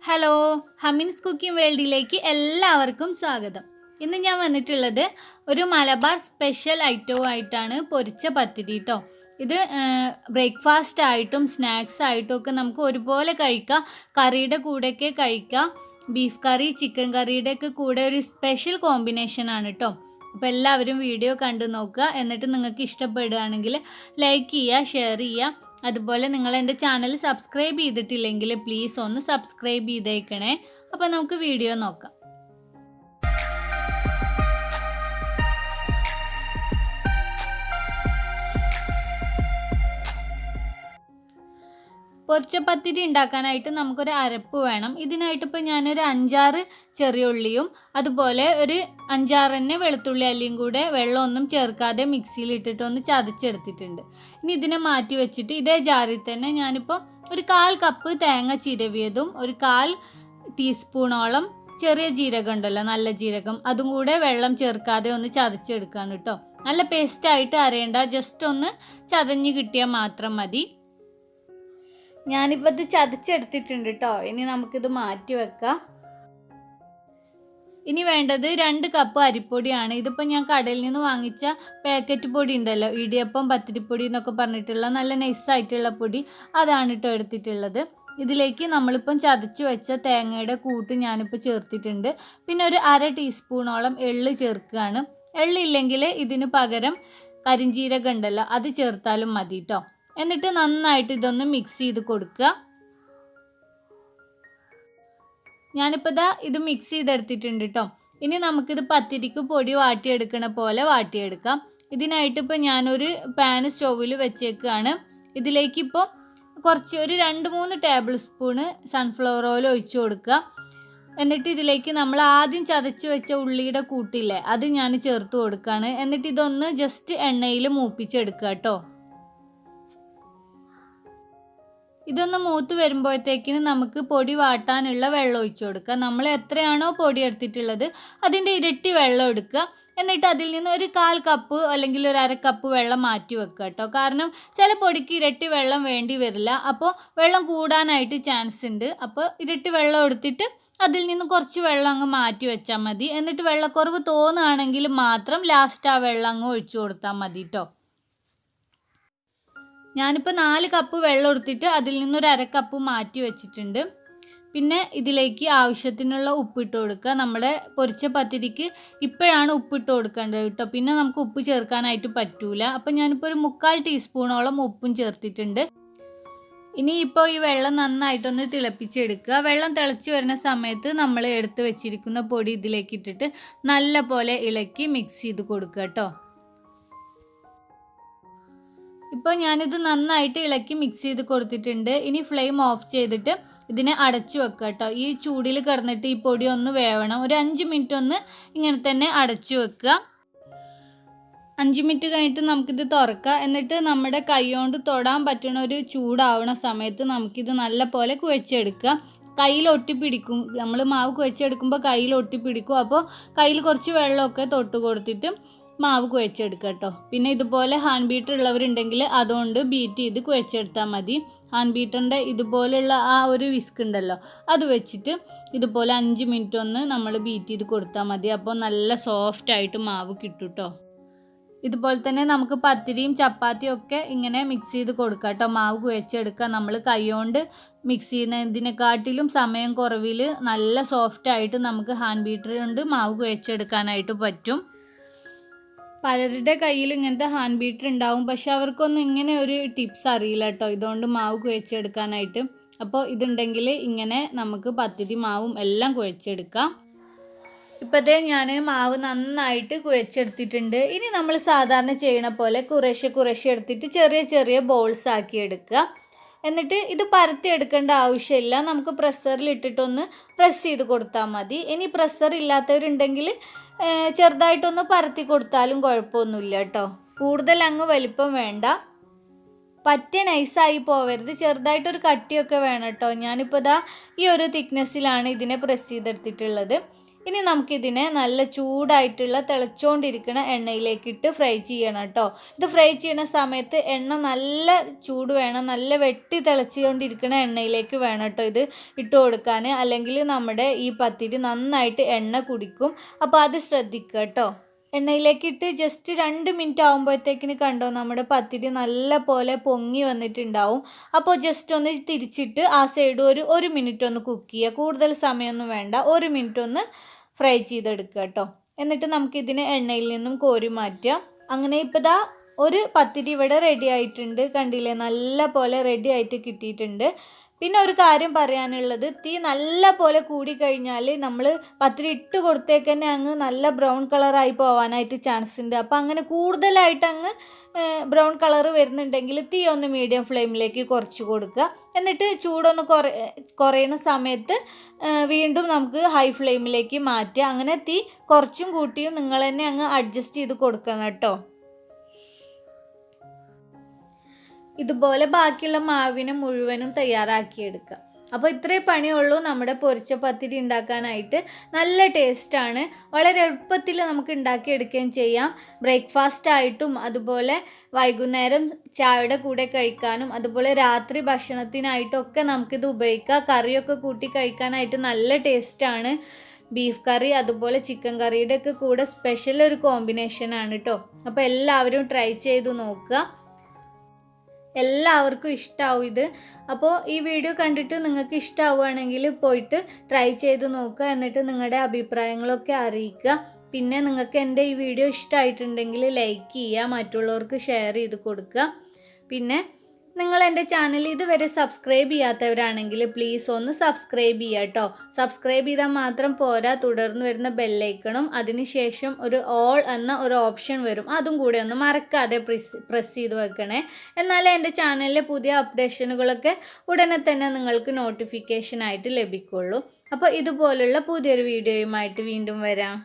Hello, ഹമിൻസ് cooking വേൾഡിലേക്ക് എല്ലാവർക്കും സ്വാഗതം. ഇന്ന് ഞാൻ വന്നിട്ടുള്ളത് ഒരു മലബാർ സ്പെഷ്യൽ ഐറ്റവുമായിട്ടാണ്. പൊരിച്ച പത്തിരി കേട്ടോ. ഇത് ബ്രേക്ക്ഫാസ്റ്റ് ആയിട്ടും സ്നാക്സ് ആയിട്ടും ഒക്കെ നമുക്ക് ഒരുപോലെ കഴിക്കാം. കറിയുടെ കൂടെയൊക്കെ കഴിക്കാം. ബീഫ് കറി, ചിക്കൻ കറിയുടെയൊക്കെ കൂടെ ഒരു സ്പെഷ്യൽ കോമ്പിനേഷനാണ് കേട്ടോ. അപ്പോൾ എല്ലാവരും വീഡിയോ കണ്ടു നോക്കുക. എന്നിട്ട് നിങ്ങൾക്ക് ഇഷ്ടപ്പെടുകയാണെങ്കിൽ ലൈക്ക് ചെയ്യുക, ഷെയർ ചെയ്യുക. അതുപോലെ നിങ്ങൾ എൻ്റെ ചാനൽ സബ്സ്ക്രൈബ് ചെയ്തിട്ടില്ലെങ്കിൽ പ്ലീസ് ഒന്ന് സബ്സ്ക്രൈബ് ചെയ്തേക്കണേ. അപ്പോൾ നമുക്ക് വീഡിയോ നോക്കാം. പൊരിച്ച പത്തിരി ഉണ്ടാക്കാനായിട്ട് നമുക്കൊരു അരപ്പ് വേണം. ഇതിനായിട്ട് ഇപ്പോൾ ഞാനൊരു 5-6 ചെറിയ ഉള്ളിയും അതുപോലെ ഒരു 5-6 വെളുത്തുള്ളി അല്ലിയും കൂടെ വെള്ളമൊന്നും ചേർക്കാതെ മിക്സിയിൽ ഇട്ടിട്ട് ഒന്ന് ചതച്ചെടുത്തിട്ടുണ്ട്. ഇനി ഇതിനെ മാറ്റി വെച്ചിട്ട് ഇതേ ജാറിൽ തന്നെ ഞാനിപ്പോൾ ഒരു 1/4 കപ്പ് തേങ്ങ ചിരവിയതും ഒരു 1/4 ടീസ്പൂണോളം ചെറിയ ജീരകം ഉണ്ടല്ലോ, നല്ല ജീരകം, അതും കൂടെ വെള്ളം ചേർക്കാതെ ഒന്ന് ചതച്ചെടുക്കുകയാണ് കേട്ടോ. നല്ല പേസ്റ്റായിട്ട് അരയേണ്ട, ജസ്റ്റ് ഒന്ന് ചതഞ്ഞ് കിട്ടിയാൽ മാത്രം മതി. ഞാനിപ്പോൾ ഇത് ചതച്ചെടുത്തിട്ടുണ്ട് കേട്ടോ. ഇനി നമുക്കിത് മാറ്റി വെക്കാം. ഇനി വേണ്ടത് 2 കപ്പ് അരിപ്പൊടിയാണ്. ഇതിപ്പോൾ ഞാൻ കടയിൽ നിന്ന് വാങ്ങിച്ച പാക്കറ്റ് പൊടി ഉണ്ടല്ലോ, ഇടിയപ്പം പത്തിരിപ്പൊടി എന്നൊക്കെ പറഞ്ഞിട്ടുള്ള നല്ല നൈസായിട്ടുള്ള പൊടി, അതാണ് കേട്ടോ എടുത്തിട്ടുള്ളത്. ഇതിലേക്ക് നമ്മളിപ്പം ചതച്ച് വെച്ച തേങ്ങയുടെ കൂട്ട് ഞാനിപ്പോൾ ചേർത്തിട്ടുണ്ട്. പിന്നെ ഒരു 1/2 ടീസ്പൂണോളം എള്ള് ചേർക്കുകയാണ്. എള്ളില്ലെങ്കിൽ ഇതിന് പകരം കരിഞ്ജീരകം ഉണ്ടല്ലോ, അത് ചേർത്താലും മതി കേട്ടോ. എന്നിട്ട് നന്നായിട്ട് ഇതൊന്ന് മിക്സ് ചെയ്ത് കൊടുക്കുക. ഞാനിപ്പോൾ ഇത് മിക്സ് ചെയ്തെടുത്തിട്ടുണ്ട് കേട്ടോ. ഇനി നമുക്കിത് പത്തിരിക്ക് പൊടി വാട്ടിയെടുക്കണ പോലെ വാട്ടിയെടുക്കാം. ഇതിനായിട്ട് ഇപ്പോൾ ഞാനൊരു പാൻ സ്റ്റൗവിൽ വെച്ചേക്കുകയാണ്. ഇതിലേക്കിപ്പോൾ ഒരു 2-3 ടേബിൾ സ്പൂണ് സൺഫ്ലവർ ഓയിൽ ഒഴിച്ചു കൊടുക്കുക. എന്നിട്ട് ഇതിലേക്ക് നമ്മൾ ആദ്യം ചതച്ച് വെച്ച ഉള്ളിയുടെ കൂട്ടില്ലേ, അത് ഞാൻ ചേർത്ത് കൊടുക്കുകയാണ്. എന്നിട്ട് ഇതൊന്ന് ജസ്റ്റ് എണ്ണയിൽ മൂപ്പിച്ചെടുക്കുക കേട്ടോ. ഇതൊന്ന് മൂത്ത് വരുമ്പോഴത്തേക്കിന് നമുക്ക് പൊടി വാട്ടാനുള്ള വെള്ളം ഒഴിച്ചു കൊടുക്കുക. നമ്മൾ എത്രയാണോ പൊടി എടുത്തിട്ടുള്ളത് അതിൻ്റെ ഇരട്ടി വെള്ളം എടുക്കുക. എന്നിട്ട് അതിൽ നിന്ന് ഒരു 1/4 കപ്പ് അല്ലെങ്കിൽ ഒരു 1/2 കപ്പ് വെള്ളം മാറ്റി വെക്കുക കേട്ടോ. കാരണം ചില പൊടിക്ക് ഇരട്ടി വെള്ളം വേണ്ടി വരില്ല, അപ്പോൾ വെള്ളം കൂടാനായിട്ട് ചാൻസ് ഉണ്ട്. അപ്പോൾ ഇരട്ടി വെള്ളം എടുത്തിട്ട് അതിൽ നിന്ന് കുറച്ച് വെള്ളം അങ്ങ് മാറ്റി വെച്ചാൽ മതി. എന്നിട്ട് വെള്ളക്കുറവ് തോന്നുകയാണെങ്കിൽ മാത്രം ലാസ്റ്റ് ആ വെള്ളം അങ്ങ് ഒഴിച്ചു കൊടുത്താൽ മതി കേട്ടോ. ഞാനിപ്പോൾ 4 കപ്പ് വെള്ളം എടുത്തിട്ട് അതിൽ നിന്നൊരു 1/2 കപ്പ് മാറ്റി വെച്ചിട്ടുണ്ട്. പിന്നെ ഇതിലേക്ക് ആവശ്യത്തിനുള്ള ഉപ്പിട്ട് കൊടുക്കുക. നമ്മുടെ പൊരിച്ച പത്തിരിക്ക് ഇപ്പോഴാണ് ഉപ്പിട്ട് കൊടുക്കേണ്ടത് കേട്ടോ. പിന്നെ നമുക്ക് ഉപ്പ് ചേർക്കാനായിട്ട് പറ്റൂല. അപ്പം ഞാനിപ്പോൾ ഒരു 3/4 ടീസ്പൂണോളം ഉപ്പും ചേർത്തിട്ടുണ്ട്. ഇനി ഇപ്പോൾ ഈ വെള്ളം നന്നായിട്ടൊന്ന് തിളപ്പിച്ചെടുക്കുക. വെള്ളം തിളച്ച് വരുന്ന സമയത്ത് നമ്മൾ എടുത്ത് വെച്ചിരിക്കുന്ന പൊടി ഇതിലേക്ക് ഇട്ടിട്ട് നല്ല പോലെ ഇളക്കി മിക്സ് ചെയ്ത് കൊടുക്കുക കേട്ടോ. ഇപ്പോൾ ഞാനിത് നന്നായിട്ട് ഇളക്കി മിക്സ് ചെയ്ത് കൊടുത്തിട്ടുണ്ട്. ഇനി ഫ്ലെയിം ഓഫ് ചെയ്തിട്ട് ഇതിനെ അടച്ചു വെക്കുക കേട്ടോ. ഈ ചൂടിൽ കിടന്നിട്ട് ഈ പൊടി ഒന്ന് വേവണം. ഒരു 5 മിനിറ്റ് ഒന്ന് ഇങ്ങനെ തന്നെ അടച്ചു വെക്കുക. 5 മിനിറ്റ് കഴിഞ്ഞിട്ട് നമുക്കിത് തുറക്കുക. എന്നിട്ട് നമ്മുടെ കൈ കൊണ്ട് തൊടാൻ പറ്റുന്ന ഒരു ചൂടാവുന്ന സമയത്ത് നമുക്കിത് നല്ല പോലെ കുഴച്ചെടുക്കുക. കയ്യിൽ ഒട്ടിപ്പിടിക്കും, നമ്മൾ മാവ് കുഴച്ചെടുക്കുമ്പോൾ കയ്യിൽ ഒട്ടിപ്പിടിക്കും. അപ്പോൾ കയ്യിൽ കുറച്ച് വെള്ളമൊക്കെ തൊട്ട് കൊടുത്തിട്ട് മാവ് കുഴച്ചെടുക്കുക കേട്ടോ. പിന്നെ ഇതുപോലെ ഹാൻഡ് ബീറ്റർ ഉള്ളവരുണ്ടെങ്കിൽ അതുകൊണ്ട് ബീറ്റ് ചെയ്ത് കുഴച്ചെടുത്താൽ മതി. ഹാൻഡ് ബീറ്ററിൻ്റെ ഇതുപോലെയുള്ള ആ ഒരു വിസ്ക് ഉണ്ടല്ലോ, അത് വെച്ചിട്ട് ഇതുപോലെ 5 മിനിറ്റ് ഒന്ന് നമ്മൾ ബീറ്റ് ചെയ്ത് കൊടുത്താൽ മതി. അപ്പോൾ നല്ല സോഫ്റ്റായിട്ട് മാവ് കിട്ടും കേട്ടോ. ഇതുപോലെ തന്നെ നമുക്ക് പത്തിരിയും ചപ്പാത്തിയും ഒക്കെ ഇങ്ങനെ മിക്സ് ചെയ്ത് കൊടുക്കുക കേട്ടോ. മാവ് കുഴച്ചെടുക്കുക. നമ്മൾ കൈകൊണ്ട് മിക്സ് ചെയ്യുന്നതിനെക്കാട്ടിലും സമയം കുറവിൽ നല്ല സോഫ്റ്റായിട്ട് നമുക്ക് ഹാൻഡ് ബീറ്റർ കൊണ്ട് മാവ് കുഴച്ചെടുക്കാനായിട്ട് പറ്റും. പലരുടെ കയ്യിൽ ഇങ്ങനത്തെ ഹാൻഡ് ബീറ്റർ ഉണ്ടാവും, പക്ഷെ അവർക്കൊന്നും ഇങ്ങനെ ഒരു ടിപ്സ് അറിയില്ല കേട്ടോ, ഇതുകൊണ്ട് മാവ് കുഴച്ചെടുക്കാനായിട്ട്. അപ്പോൾ ഇതുണ്ടെങ്കിൽ ഇങ്ങനെ നമുക്ക് പത്തിരി മാവും എല്ലാം കുഴച്ചെടുക്കാം. ഇപ്പോഴത്തെ ഞാൻ മാവ് നന്നായിട്ട് കുഴച്ചെടുത്തിട്ടുണ്ട്. ഇനി നമ്മൾ സാധാരണ ചെയ്യണ പോലെ കുറേശ്ശെ എടുത്തിട്ട് ചെറിയ ചെറിയ ബോൾസ് ആക്കി എടുക്കുക. എന്നിട്ട് ഇത് പരത്തി എടുക്കേണ്ട ആവശ്യമില്ല. നമുക്ക് പ്രസ്സറിൽ ഇട്ടിട്ടൊന്ന് പ്രസ് ചെയ്ത് കൊടുത്താൽ മതി. ഇനി പ്രസ്സർ ഇല്ലാത്തവരുണ്ടെങ്കിൽ ചെറുതായിട്ടൊന്ന് പരത്തി കൊടുത്താലും കുഴപ്പമൊന്നുമില്ല കേട്ടോ. കൂടുതൽ അങ്ങ് വലിപ്പം വേണ്ട, പറ്റ നൈസായി പോവരുത്, ചെറുതായിട്ടൊരു കട്ടിയൊക്കെ വേണം കേട്ടോ. ഞാനിപ്പോൾ ഈ ഒരു തിക്നെസ്സിലാണ് ഇതിനെ പ്രസ് ചെയ്തെടുത്തിട്ടുള്ളത്. ഇനി നമുക്കിതിനെ നല്ല ചൂടായിട്ടുള്ള തിളച്ചുകൊണ്ടിരിക്കുന്ന എണ്ണയിലേക്കിട്ട് ഫ്രൈ ചെയ്യണം കേട്ടോ. ഇത് ഫ്രൈ ചെയ്യുന്ന സമയത്ത് എണ്ണ നല്ല ചൂട് വേണം, നല്ല വെട്ടി തിളച്ചുകൊണ്ടിരിക്കുന്ന എണ്ണയിലേക്ക് വേണം കേട്ടോ ഇത് ഇട്ട് കൊടുക്കാൻ. അല്ലെങ്കിൽ നമ്മുടെ ഈ പത്തിരി നന്നായിട്ട് എണ്ണ കുടിക്കും. അപ്പോൾ അത് ശ്രദ്ധിക്കുക കേട്ടോ. എണ്ണയിലേക്കിട്ട് ജസ്റ്റ് 2 മിനിറ്റ് ആകുമ്പോഴത്തേക്കിന് കണ്ടോ നമ്മുടെ പത്തിരി നല്ല പോലെ പൊങ്ങി വന്നിട്ടുണ്ടാവും. അപ്പോൾ ജസ്റ്റ് ഒന്ന് തിരിച്ചിട്ട് ആ സൈഡ് ഒരു മിനിറ്റ് ഒന്ന് കുക്ക് ചെയ്യുക. കൂടുതൽ സമയമൊന്നും വേണ്ട, 1 മിനിറ്റ് ഒന്ന് ഫ്രൈ ചെയ്തെടുക്കുക കേട്ടോ. എന്നിട്ട് നമുക്കിതിനെ എണ്ണയിൽ നിന്നും കോരി മാറ്റാം. അങ്ങനെ ഇപ്പോൾ ദാ ഒരു പത്തിരി ഇവിടെ റെഡി ആയിട്ടുണ്ട്. കണ്ടില്ലേ, നല്ല പോലെ റെഡി ആയിട്ട് കിട്ടിയിട്ടുണ്ട്. പിന്നെ ഒരു കാര്യം പറയാനുള്ളത്, തീ നല്ല പോലെ കൂടിക്കഴിഞ്ഞാൽ നമ്മൾ പത്തിരി ഇട്ട് കൊടുത്തേക്ക് തന്നെ അങ്ങ് നല്ല ബ്രൗൺ കളറായി പോകാനായിട്ട് ചാൻസ് ഉണ്ട്. അപ്പോൾ അങ്ങനെ കൂടുതലായിട്ട് അങ്ങ് ബ്രൗൺ കളർ വരുന്നുണ്ടെങ്കിൽ തീ ഒന്ന് മീഡിയം ഫ്ലെയിമിലേക്ക് കുറച്ച് കൊടുക്കുക. എന്നിട്ട് ചൂടൊന്ന് കുറയുന്ന സമയത്ത് വീണ്ടും നമുക്ക് ഹൈ ഫ്ലെയിമിലേക്ക് മാറ്റുക. അങ്ങനെ തീ കുറച്ചും കൂട്ടിയും നിങ്ങൾ തന്നെ അങ്ങ് അഡ്ജസ്റ്റ് ചെയ്ത് കൊടുക്കണം കേട്ടോ. ഇതുപോലെ ബാക്കിയുള്ള മാവിനെ മുഴുവനും തയ്യാറാക്കിയെടുക്കുക. അപ്പോൾ ഇത്രേ പണിയുള്ളൂ നമ്മുടെ പൊരിച്ച പത്തിരി ഉണ്ടാക്കാനായിട്ട്. നല്ല ടേസ്റ്റാണ്, വളരെ എളുപ്പത്തിൽ നമുക്ക് ഉണ്ടാക്കിയെടുക്കുകയും ചെയ്യാം. ബ്രേക്ക്ഫാസ്റ്റ് ആയിട്ടും അതുപോലെ വൈകുന്നേരം ചായയുടെ കൂടെ കഴിക്കാനും അതുപോലെ രാത്രി ഭക്ഷണത്തിനായിട്ടൊക്കെ നമുക്കിത് ഉപയോഗിക്കാം. കറിയൊക്കെ കൂട്ടി കഴിക്കാനായിട്ട് നല്ല ടേസ്റ്റാണ്. ബീഫ് കറി അതുപോലെ ചിക്കൻ കറിയുടെ ഒക്കെ കൂടെ സ്പെഷ്യൽ ഒരു കോമ്പിനേഷനാണ് കേട്ടോ. അപ്പോൾ എല്ലാവരും ട്രൈ ചെയ്ത് നോക്കുക, എല്ലാവർക്കും ഇഷ്ടമാവും ഇത്. അപ്പോൾ ഈ വീഡിയോ കണ്ടിട്ട് നിങ്ങൾക്ക് ഇഷ്ടമാവുകയാണെങ്കിൽ പോയിട്ട് ട്രൈ ചെയ്ത് നോക്കുക. എന്നിട്ട് നിങ്ങളുടെ അഭിപ്രായങ്ങളൊക്കെ അറിയിക്കുക. പിന്നെ നിങ്ങൾക്ക് എൻ്റെ ഈ വീഡിയോ ഇഷ്ടമായിട്ടുണ്ടെങ്കിൽ ലൈക്ക് ചെയ്യുക, മറ്റുള്ളവർക്ക് ഷെയർ ചെയ്ത് കൊടുക്കുക. പിന്നെ നിങ്ങൾ എൻ്റെ ചാനൽ ഇതുവരെ സബ്സ്ക്രൈബ് ചെയ്യാത്തവരാണെങ്കിൽ പ്ലീസ് ഒന്ന് സബ്സ്ക്രൈബ് ചെയ്യുക കേട്ടോ. സബ്സ്ക്രൈബ് ചെയ്താൽ മാത്രം പോരാ, തുടർന്ന് വരുന്ന ബെല്ലൈക്കണും അതിനുശേഷം ഒരു ഓൾ എന്ന ഒരു ഓപ്ഷൻ വരും, അതും കൂടെ ഒന്ന് മറക്കാതെ പ്രസ് ചെയ്ത് വെക്കണേ. എന്നാലേ എൻ്റെ ചാനലിലെ പുതിയ അപ്ഡേഷനുകളൊക്കെ ഉടനെ തന്നെ നിങ്ങൾക്ക് നോട്ടിഫിക്കേഷനായിട്ട് ലഭിക്കുള്ളൂ. അപ്പോൾ ഇതുപോലുള്ള പുതിയൊരു വീഡിയോയുമായിട്ട് വീണ്ടും വരാം.